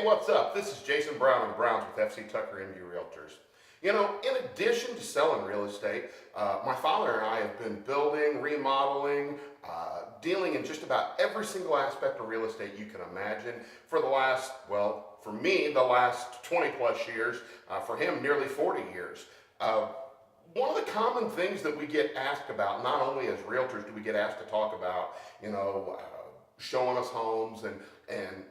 Hey, what's up? This is Jason Brown and Browns with FC Tucker MD Realtors. You know, in addition to selling real estate, my father and I have been building, remodeling, dealing in just about every single aspect of real estate you can imagine for the last, well, for me, the last 20 plus years, for him, nearly 40 years. One of the common things that we get asked about, not only as realtors do we get asked to talk about, showing us homes and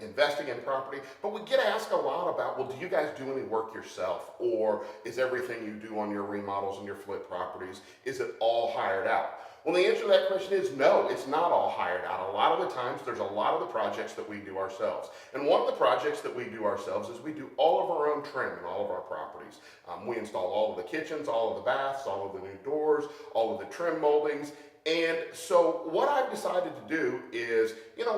investing in property, but we get asked a lot about, well, do you guys do any work yourself? Or is everything you do on your remodels and your flip properties, is it all hired out? Well, the answer to that question is no, it's not all hired out. A lot of the times, there's a lot of the projects that we do ourselves. And one of the projects that we do ourselves is we do all of our own trim in all of our properties. We install all of the kitchens, all of the baths, all of the new doors, all of the trim moldings. And so what I've decided to do is,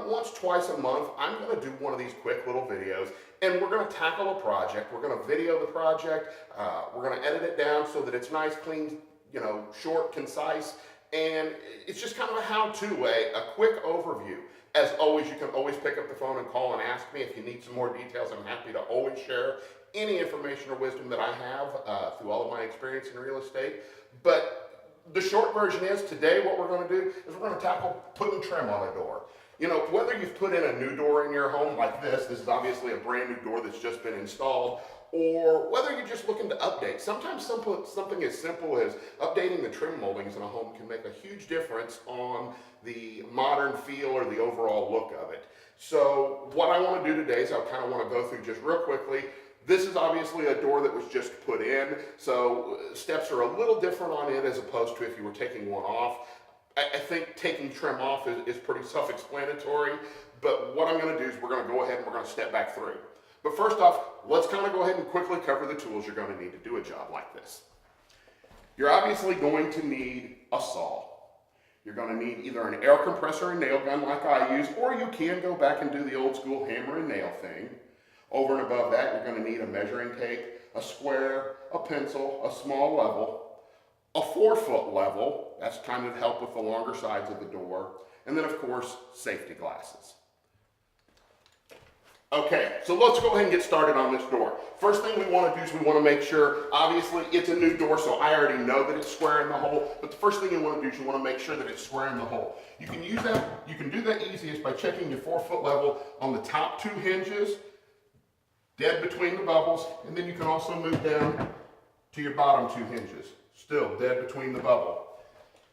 once, twice a month, I'm going to do one of these quick little videos, and we're going to tackle a project. We're going to video the project. We're going to edit it down so that it's nice, clean, short, concise, and it's just kind of a how-to way, a quick overview. As always, you can always pick up the phone and call and ask me if you need some more details. I'm happy to always share any information or wisdom that I have through all of my experience in real estate. But the short version is, today what we're going to do is we're going to tackle putting trim on a door. Whether you've put in a new door in your home like this is obviously a brand new door that's just been installed, or whether you're just looking to update. Sometimes something as simple as updating the trim moldings in a home can make a huge difference on the modern feel or the overall look of it. So what I want to do today is I kind of want to go through just real quickly. This is obviously a door that was just put in, so steps are a little different on it as opposed to if you were taking one off. I think taking trim off is pretty self-explanatory, but what I'm going to do is we're going to go ahead and we're going to step back through. But first off, let's kind of go ahead and quickly cover the tools you're going to need to do a job like this. You're obviously going to need a saw. You're going to need either an air compressor and nail gun like I use, or you can go back and do the old school hammer and nail thing. Over and above that, you're going to need a measuring tape, a square, a pencil, a small level, a 4-foot level, that's kind of help with the longer sides of the door, and then of course, safety glasses. Okay, so let's go ahead and get started on this door. First thing we want to do is we want to make sure, obviously it's a new door, so I already know that it's square in the hole, but the first thing you want to do is you want to make sure that it's square in the hole. You can do that easiest by checking your 4-foot level on the top 2 hinges, dead between the bubbles, and then you can also move down to your bottom 2 hinges, still dead between the bubble.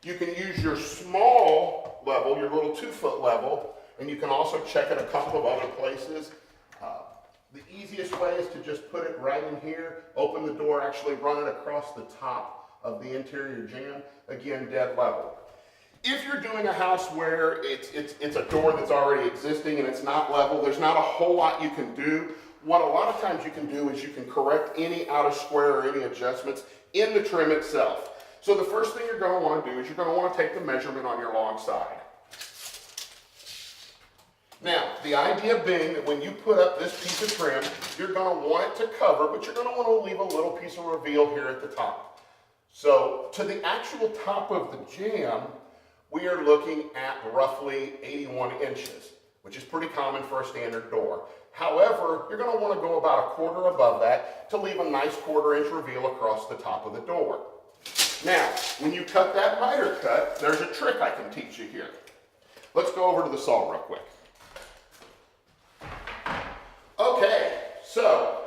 You can use your small level, your little 2-foot level, and you can also check it a couple of other places. The easiest way is to just put it right in here, open the door, actually run it across the top of the interior jamb, again, dead level. If you're doing a house where it's a door that's already existing and it's not level, there's not a whole lot you can do. What a lot of times you can do is you can correct any out of square or any adjustments in the trim itself. So the first thing you're going to want to do is you're going to want to take the measurement on your long side. Now, the idea being that when you put up this piece of trim, you're going to want it to cover, but you're going to want to leave a little piece of reveal here at the top. So to the actual top of the jamb, we are looking at roughly 81 inches, which is pretty common for a standard door. However, you're going to want to go about 1/4 above that to leave a nice 1/4 inch reveal across the top of the door. Now, when you cut that miter cut, there's a trick I can teach you here. Let's go over to the saw real quick. Okay, so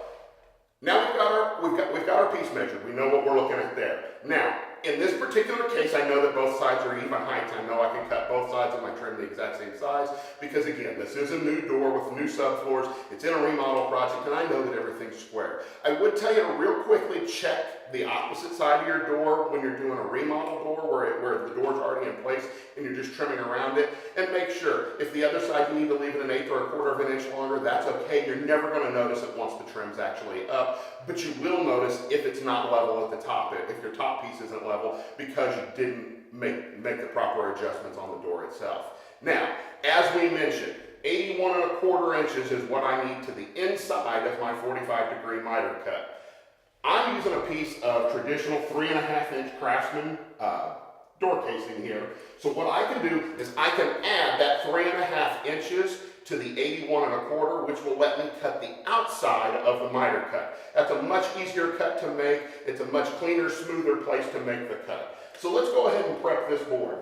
now we've got our piece measured. We know what we're looking at there. Now, in this particular case, I know that both sides are even heights. I know I can cut both sides of my trim the exact same size because, again, this is a new door with new subfloors. It's in a remodel project, and I know that everything's square. I would tell you to real quickly check the opposite side of your door when you're doing a remodel door where the door's already in place and you're just trimming around it, and make sure if the other side you need to leave it 1/8 or 1/4 of an inch longer, that's okay. You're never going to notice it once the trim's actually up, but you will notice if it's not level at the top, if your top piece isn't level, because you didn't make the proper adjustments on the door itself. Now, as we mentioned, 81 1/4 inches is what I need to the inside of my 45-degree miter cut. I'm using a piece of traditional 3.5 inch Craftsman door casing here. So what I can do is I can add that 3.5 inches to the 81 1/4, which will let me cut the outside of the miter cut. That's a much easier cut to make. It's a much cleaner, smoother place to make the cut. So let's go ahead and prep this board.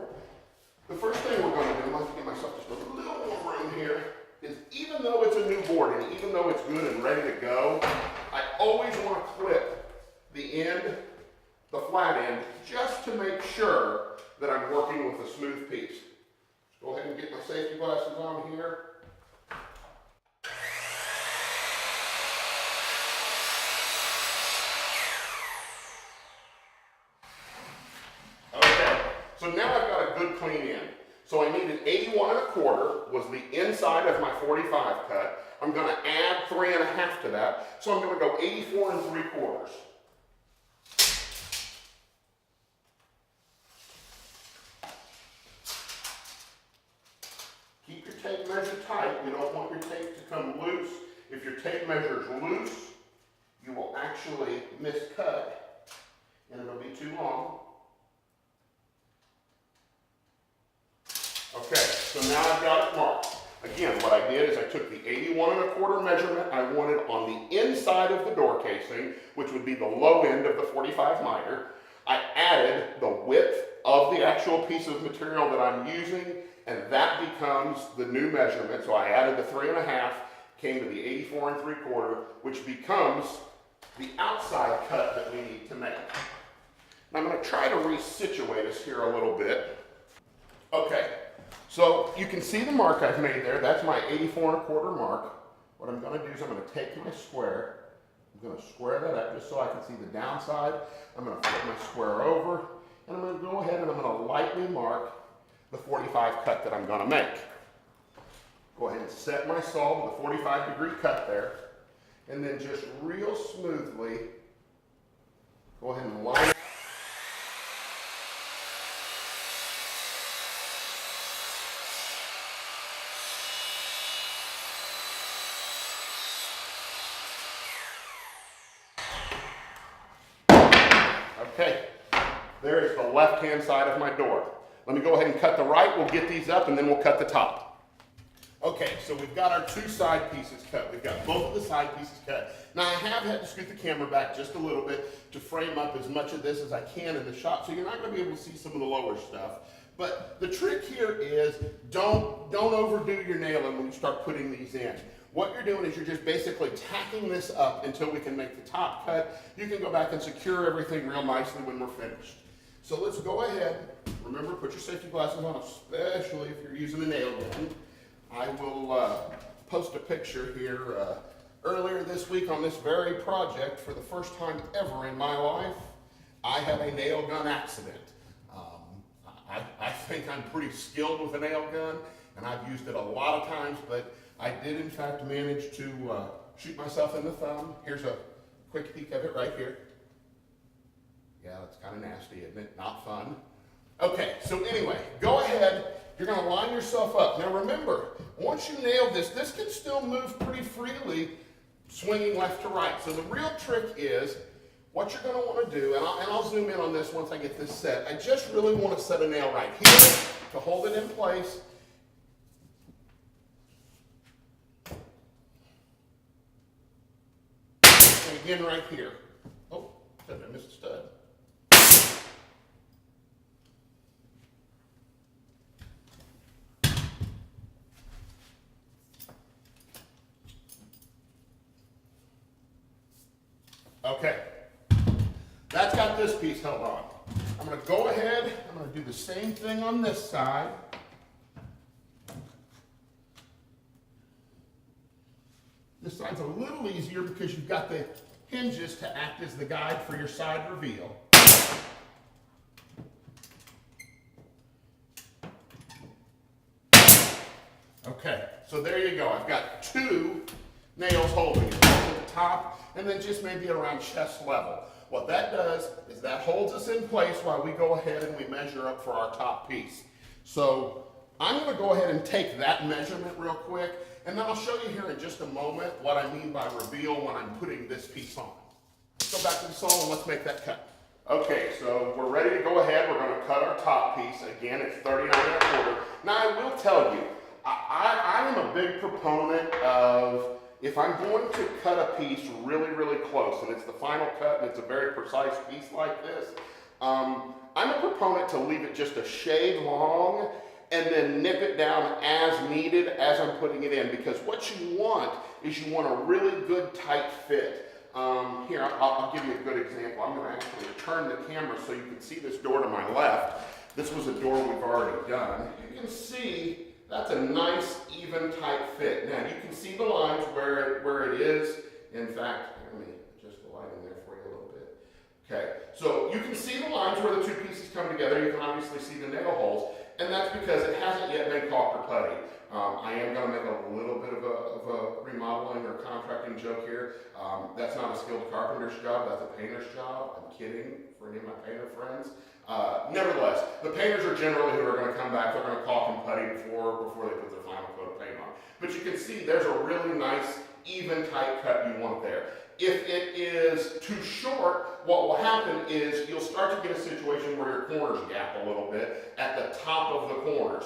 The first thing we're going to do, let's get myself just a little more room here, is even though it's a new board and even though it's good and ready to go, I always want to clip the end, the flat end, just to make sure that I'm working with a smooth piece. Let's go ahead and get my safety glasses on here. Okay, so now I've got a good clean end. So I needed 81 1/4 was the inside of my 45 cut. I'm going to add 3 1/2 to that. So I'm going to go 84 3/4. Keep your tape measure tight. You don't want your tape to come loose. If your tape measure is loose, you will actually miscut and it'll be too long. Okay, so now I've got it marked. Again, what I did is I took the 81 1/4 measurement I wanted on the inside of the door casing, which would be the low end of the 45 miter. I added the width of the actual piece of material that I'm using, and that becomes the new measurement. So I added the 3 1/2, came to the 84 3/4, which becomes the outside cut that we need to make. And I'm going to try to resituate us here a little bit. Okay. So you can see the mark I've made there. That's my 84 1/4 mark. What I'm going to do is I'm going to take my square. I'm going to square that up just so I can see the downside. I'm going to flip my square over. And I'm going to go ahead and I'm going to lightly mark the 45 cut that I'm going to make. Go ahead and set my saw with a 45-degree cut there. And then just real smoothly, go ahead and line it. Okay, there is the left-hand side of my door. Let me go ahead and cut the right. We'll get these up and then we'll cut the top. Okay, so we've got our 2 side pieces cut. We've got both of the side pieces cut. Now I have had to scoot the camera back just a little bit to frame up as much of this as I can in the shot, so you're not going to be able to see some of the lower stuff. But the trick here is don't overdo your nailing when you start putting these in. What you're doing is you're just basically tacking this up until we can make the top cut. You can go back and secure everything real nicely when we're finished. So let's go ahead. Remember, put your safety glasses on, especially if you're using a nail gun. I will post a picture here earlier this week on this very project. For the first time ever in my life, I had a nail gun accident. I think I'm pretty skilled with a nail gun, and I've used it a lot of times, but I did in fact manage to shoot myself in the thumb. Here's a quick peek of it right here. Yeah, that's kind of nasty, isn't it? Not fun. Okay, so anyway, go ahead. You're going to line yourself up. Now remember, once you nail this, this can still move pretty freely, swinging left to right. So the real trick is, what you're going to want to do, and I'll zoom in on this once I get this set. I just really want to set a nail right here to hold it in place. And again right here. Oh, I missed a stud. Okay, that's got this piece held on. I'm going to go ahead, I'm going to do the same thing on this side. This side's a little easier because you've got the hinges to act as the guide for your side reveal. Okay, so there you go. I've got 2 nails holding it, one at the top and then just maybe around chest level. What that does is that holds us in place while we go ahead and we measure up for our top piece. So I'm going to go ahead and take that measurement real quick, and then I'll show you here in just a moment what I mean by reveal when I'm putting this piece on. Let's go back to the saw and let's make that cut. Okay, so we're ready to go ahead. We're going to cut our top piece. Again, it's 39 1/4. Now I will tell you, I'm a big proponent of, if I'm going to cut a piece really, really close, and it's the final cut, and it's a very precise piece like this, I'm a proponent to leave it just a shade long and then nip it down as needed as I'm putting it in, because what you want is you want a really good tight fit. Here, I'll give you a good example. I'm going to actually turn the camera so you can see this door to my left. This was a door we've already done. You can see that's a nice, even, tight fit. Now, you can see the lines where it is. In fact, let me adjust the lighting there for you a little bit. Okay, so you can see the lines where the two pieces come together. You can obviously see the nail holes, and that's because it hasn't yet been caulked or putty. I am going to make a little bit of a remodeling or contracting joke here. That's not a skilled carpenter's job, that's a painter's job. I'm kidding for any of my painter friends. Nevertheless, the painters are generally who are going to come back, they're going to caulk and putty before they put their final coat of paint on. But you can see there's a really nice, even, tight cut you want there. If it is too short, what will happen is you'll start to get a situation where your corners gap a little bit at the top of the corners.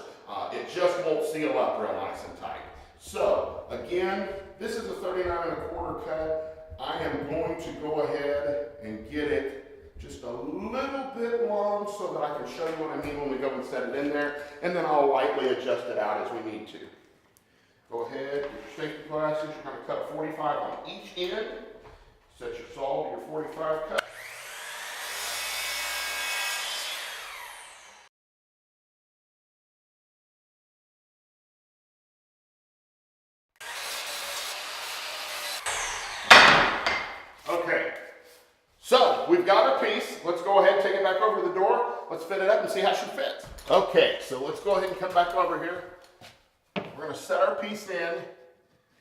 It just won't seal up real nice and tight. So, again, this is a 39¼ cut. I am going to go ahead and get it just a little bit long so that I can show you what I mean when we go and set it in there, and then I'll lightly adjust it out as we need to. Go ahead, get your safety glasses. You're going to cut 45 on each end. Set your saw to your 45 cut. Okay, so we've got our piece. Let's go ahead and take it back over to the door. Let's fit it up and see how she fits. Okay, so let's go ahead and come back over here. We're going to set our piece in.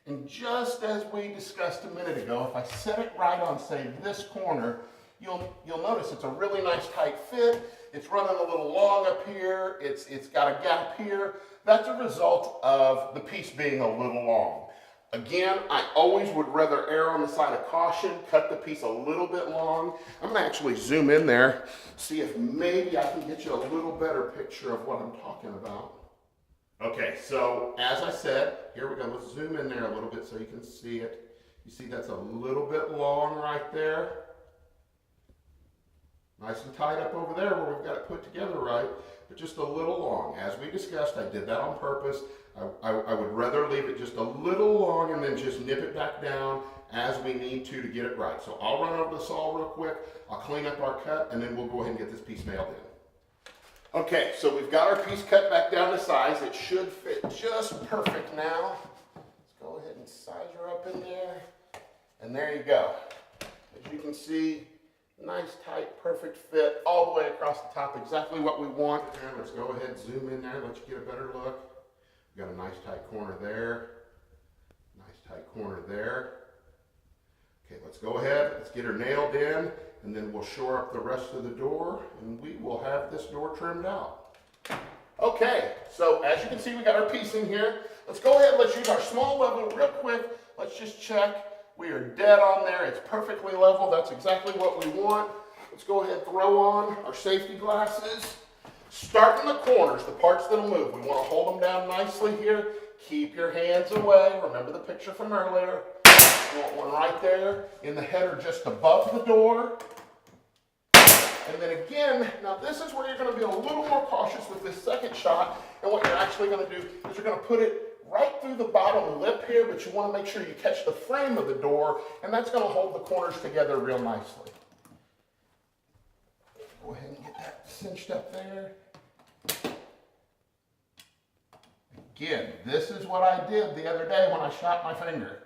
And just as we discussed a minute ago, if I set it right on, say, this corner, you'll notice it's a really nice tight fit. It's running a little long up here. It's got a gap here. That's a result of the piece being a little long. Again, I always would rather err on the side of caution, cut the piece a little bit long. I'm going to actually zoom in there, see if maybe I can get you a little better picture of what I'm talking about. Okay, so as I said, here we go. Let's zoom in there a little bit so you can see it. You see that's a little bit long right there. Nice and tight up over there where we've got it put together right, but just a little long. As we discussed, I did that on purpose. I would rather leave it just a little long and then just nip it back down as we need to get it right. So I'll run over the saw real quick, I'll clean up our cut, and then we'll go ahead and get this piece nailed in. Okay, so we've got our piece cut back down to size. It should fit just perfect now. Let's go ahead and size her up in there. And there you go. As you can see, nice, tight, perfect fit all the way across the top, exactly what we want. And let's go ahead and zoom in there, let you get a better look. We've got a nice tight corner there. Nice tight corner there. Okay, let's go ahead, let's get her nailed in, and then we'll shore up the rest of the door, and we will have this door trimmed out. Okay, so as you can see, we got our piece in here. Let's go ahead and let's use our small level real quick. Let's just check. We are dead on there. It's perfectly level. That's exactly what we want. Let's go ahead and throw on our safety glasses. Start in the corners, the parts that'll move. We want to hold them down nicely here. Keep your hands away. Remember the picture from earlier. You want one right there in the header just above the door. And then again, now this is where you're going to be a little more cautious with this second shot. And what you're actually going to do is you're going to put it right through the bottom lip here, but you want to make sure you catch the frame of the door, and that's going to hold the corners together real nicely. Go ahead and get that cinched up there. Again, this is what I did the other day when I shot my finger.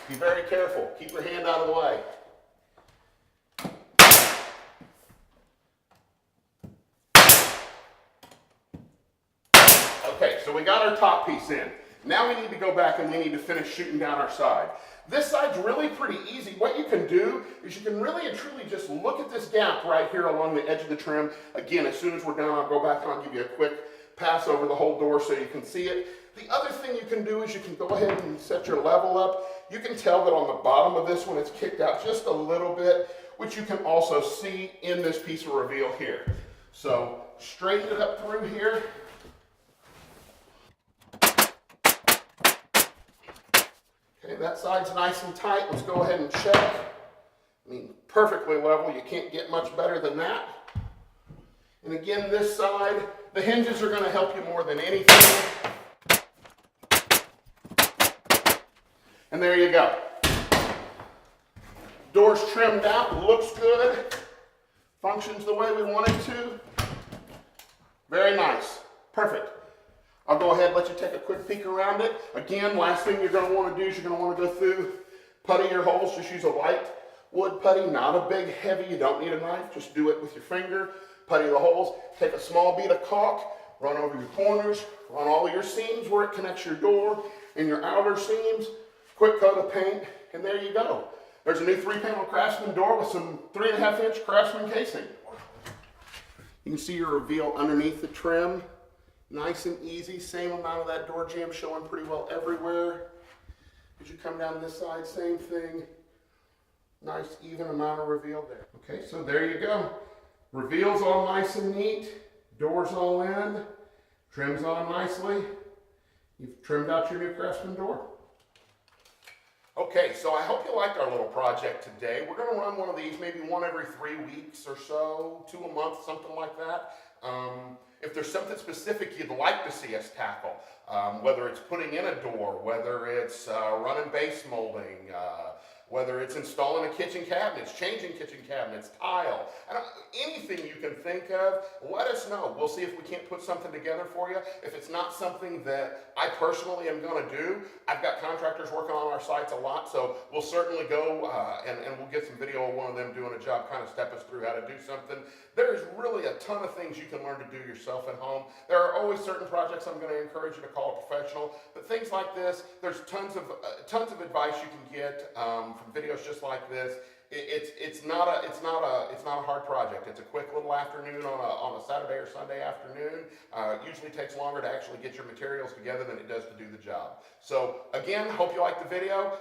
Be very careful. Keep your hand out of the way. Okay, so we got our top piece in. Now we need to go back and we need to finish shooting down our side. This side's really pretty easy. What you can do is you can really and truly just look at this gap right here along the edge of the trim. Again, as soon as we're done, I'll go back and I'll give you a quick pass over the whole door so you can see it. The other thing you can do is you can go ahead and set your level up. You can tell that on the bottom of this one it's kicked out just a little bit, which you can also see in this piece of reveal here. So straighten it up through here. that side's nice and tight. Let's go ahead and check. I mean, perfectly level. You can't get much better than that. And again, this side, the hinges are going to help you more than anything. And there you go. Door's trimmed out, looks good, functions the way we want it to. Very nice, perfect. I'll go ahead and let you take a quick peek around it. Again, last thing you're going to want to do is you're going to want to go through, putty your holes. Just use a light wood putty, not a big heavy. You don't need a knife, just do it with your finger. Putty the holes, take a small bead of caulk, run over your corners, run all your seams where it connects your door and your outer seams, quick coat of paint, and there you go. There's a new 3-panel Craftsman door with some 3.5-inch Craftsman casing. You can see your reveal underneath the trim. Nice and easy, same amount of that door jamb showing pretty well everywhere. As you come down this side, same thing. Nice even amount of reveal there. Okay, so there you go. Reveal's all nice and neat. Doors all in. Trim's on nicely. You've trimmed out your new Craftsman door. Okay, so I hope you liked our little project today. We're going to run one of these maybe one every 3 weeks or so, 2 a month, something like that. If there's something specific you'd like to see us tackle, whether it's putting in a door, whether it's running base molding, whether it's installing a kitchen cabinets, changing kitchen cabinets, tile, anything you can think of, let us know. We'll see if we can't put something together for you. If it's not something that I personally am going to do, I've got contractors working on our sites a lot, so we'll certainly go and we'll get some video of one of them doing a job, kind of step us through how to do something. There's really a ton of things you can learn to do yourself at home. There are always certain projects I'm going to encourage you to call a professional, but things like this, there's tons of advice you can get from videos just like this. It's not a hard project. It's a quick little afternoon on a Saturday or Sunday afternoon. Usually takes longer to actually get your materials together than it does to do the job. So again, hope you liked the video.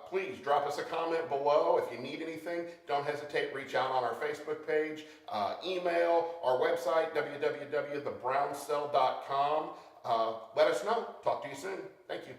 Please drop us a comment below. If you need anything, don't hesitate. Reach out on our Facebook page, email, our website, www.thebrowncell.com. Let us know. Talk to you soon. Thank you.